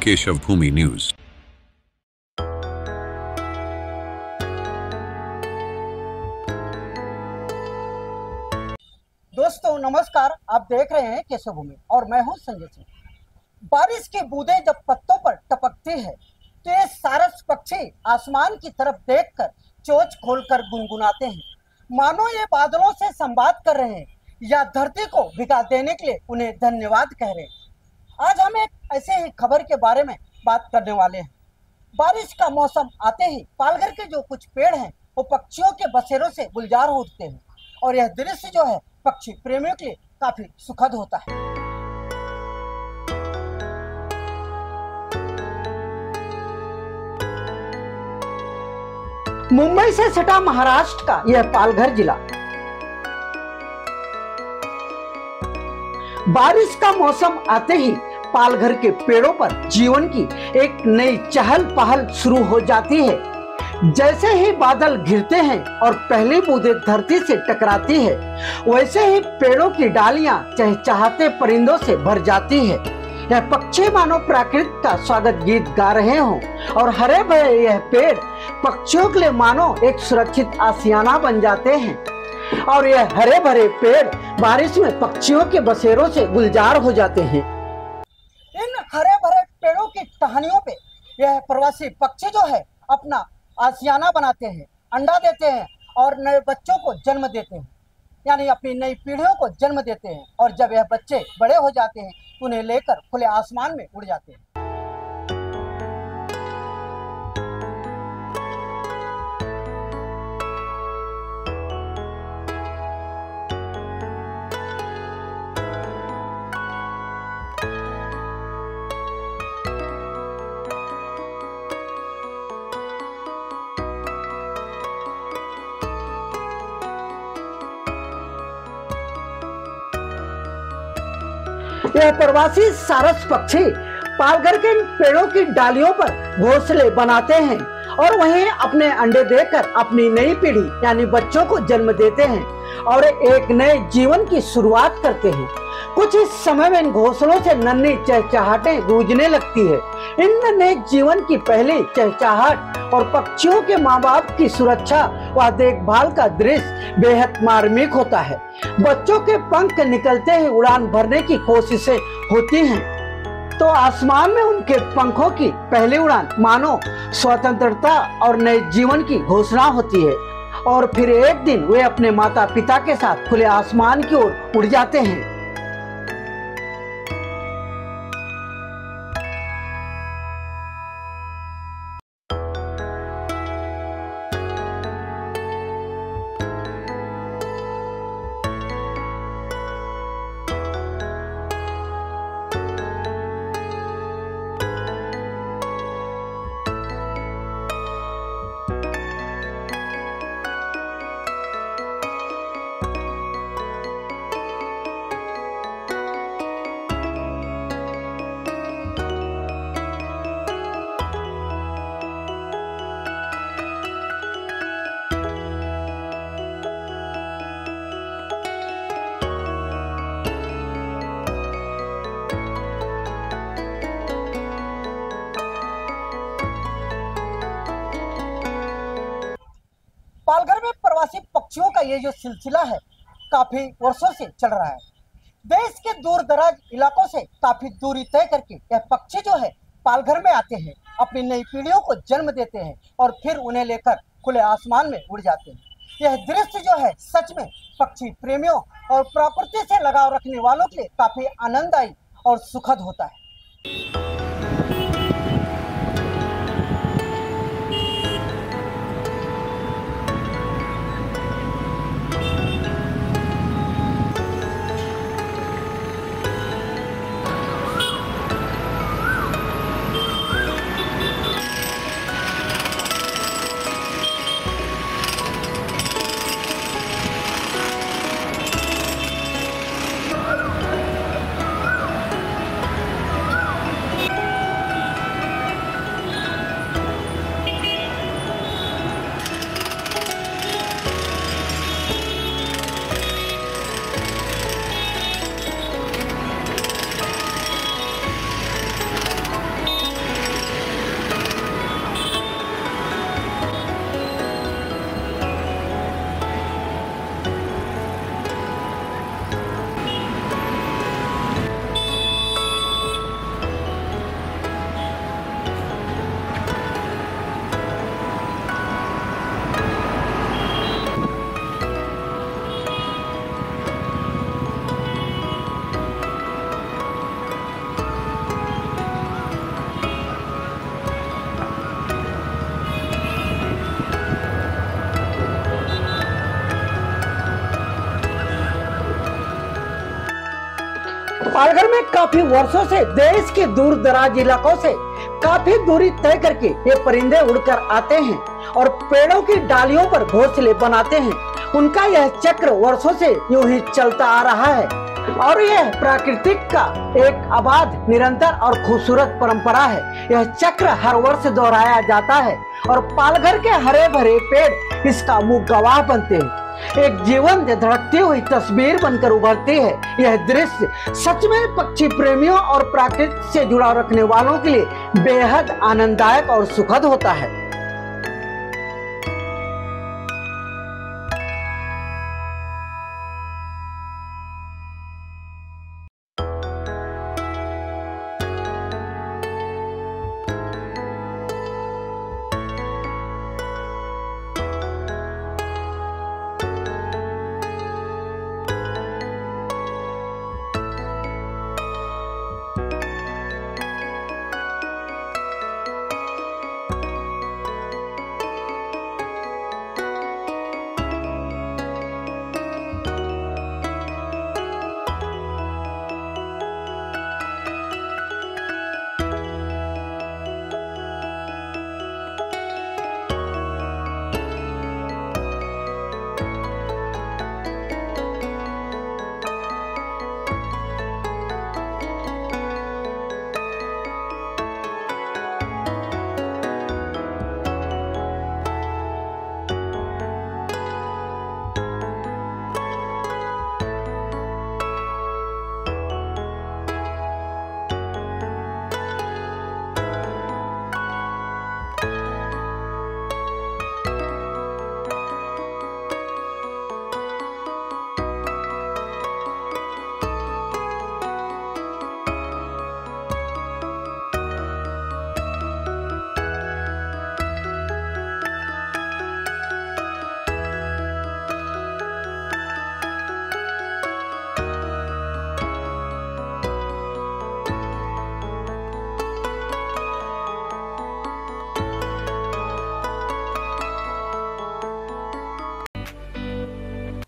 केशव भूमि news. दोस्तों नमस्कार, आप देख रहे हैं केशव भूमि और मैं हूं संजय सिंह। बारिश की बूंदें जब पत्तों पर टपकती है तो ये सारस पक्षी आसमान की तरफ देखकर चोंच खोलकर गुनगुनाते हैं, मानो ये बादलों से संवाद कर रहे हैं या धरती को भिगा देने के लिए उन्हें धन्यवाद कह रहे हैं। आज हम एक ऐसे ही खबर के बारे में बात करने वाले हैं। बारिश का मौसम आते ही पालघर के जो कुछ पेड़ हैं वो पक्षियों के बसेरों से गुलजार हो उठते हैं और यह दृश्य जो है पक्षी प्रेमियों के लिए काफी सुखद होता है। मुंबई से सटा महाराष्ट्र का यह पालघर जिला बारिश का मौसम आते ही पालघर के पेड़ों पर जीवन की एक नई चहल पहल शुरू हो जाती है। जैसे ही बादल घिरते हैं और पहली बूंदें धरती से टकराती है, वैसे ही पेड़ों की डालियां चहचहाते परिंदों से भर जाती है। यह पक्षी मानो प्रकृति का स्वागत गीत गा रहे हों और हरे भरे यह पेड़ पक्षियों के लिए मानो एक सुरक्षित आशियाना बन जाते हैं और यह हरे भरे पेड़ बारिश में पक्षियों के बसेरों से गुलजार हो जाते हैं। इन हरे भरे पेड़ों की टहनियों पे यह प्रवासी पक्षी जो है अपना आशियाना बनाते हैं, अंडा देते हैं और नए बच्चों को जन्म देते हैं, यानी अपनी नई पीढ़ियों को जन्म देते हैं। और जब यह बच्चे बड़े हो जाते हैं तो उन्हें लेकर खुले आसमान में उड़ जाते हैं। यह प्रवासी सारस पक्षी पालघर के पेड़ों की डालियों पर घोंसले बनाते हैं और वहीं अपने अंडे देकर अपनी नई पीढ़ी यानी बच्चों को जन्म देते हैं और एक नए जीवन की शुरुआत करते हैं। कुछ इस समय में इन घोंसलों से नन्ही चहचहाहटें गूंजने लगती है। इन नए जीवन की पहली चहचहाहट और पक्षियों के माँ बाप की सुरक्षा व देखभाल का दृश्य बेहद मार्मिक होता है। बच्चों के पंख निकलते ही उड़ान भरने की कोशिशें होती हैं तो आसमान में उनके पंखों की पहली उड़ान मानो स्वतंत्रता और नए जीवन की घोषणा होती है और फिर एक दिन वे अपने माता पिता के साथ खुले आसमान की ओर उड़ जाते हैं। पालघर में प्रवासी पक्षियों का ये जो सिलसिला है काफी वर्षों से चल रहा है। देश के दूर दराज इलाकों से काफी दूरी तय करके यह पक्षी जो है पालघर में आते हैं, अपनी नई पीढ़ियों को जन्म देते हैं और फिर उन्हें लेकर खुले आसमान में उड़ जाते हैं। यह दृश्य जो है सच में पक्षी प्रेमियों और प्रकृति से लगाव रखने वालों के लिए काफी आनंददायी और सुखद होता है। पालघर में काफी वर्षों से देश के दूर दराज इलाकों से काफी दूरी तय करके ये परिंदे उड़कर आते हैं और पेड़ों की डालियों पर घोंसले बनाते हैं। उनका यह चक्र वर्षों से यूं ही चलता आ रहा है और यह प्राकृतिक का एक आबाद, निरंतर और खूबसूरत परंपरा है। यह चक्र हर वर्ष दोहराया जाता है और पालघर के हरे भरे पेड़ इसका मुँह गवाह बनते हैं। एक जीवंत धड़कती हुई तस्वीर बनकर उभरती है। यह दृश्य सच में पक्षी प्रेमियों और प्रकृति से जुड़ाव रखने वालों के लिए बेहद आनंददायक और सुखद होता है।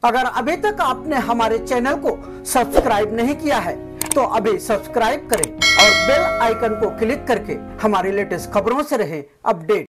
अगर अभी तक आपने हमारे चैनल को सब्सक्राइब नहीं किया है तो अभी सब्सक्राइब करें और बेल आइकन को क्लिक करके हमारी लेटेस्ट खबरों से रहे अपडेट।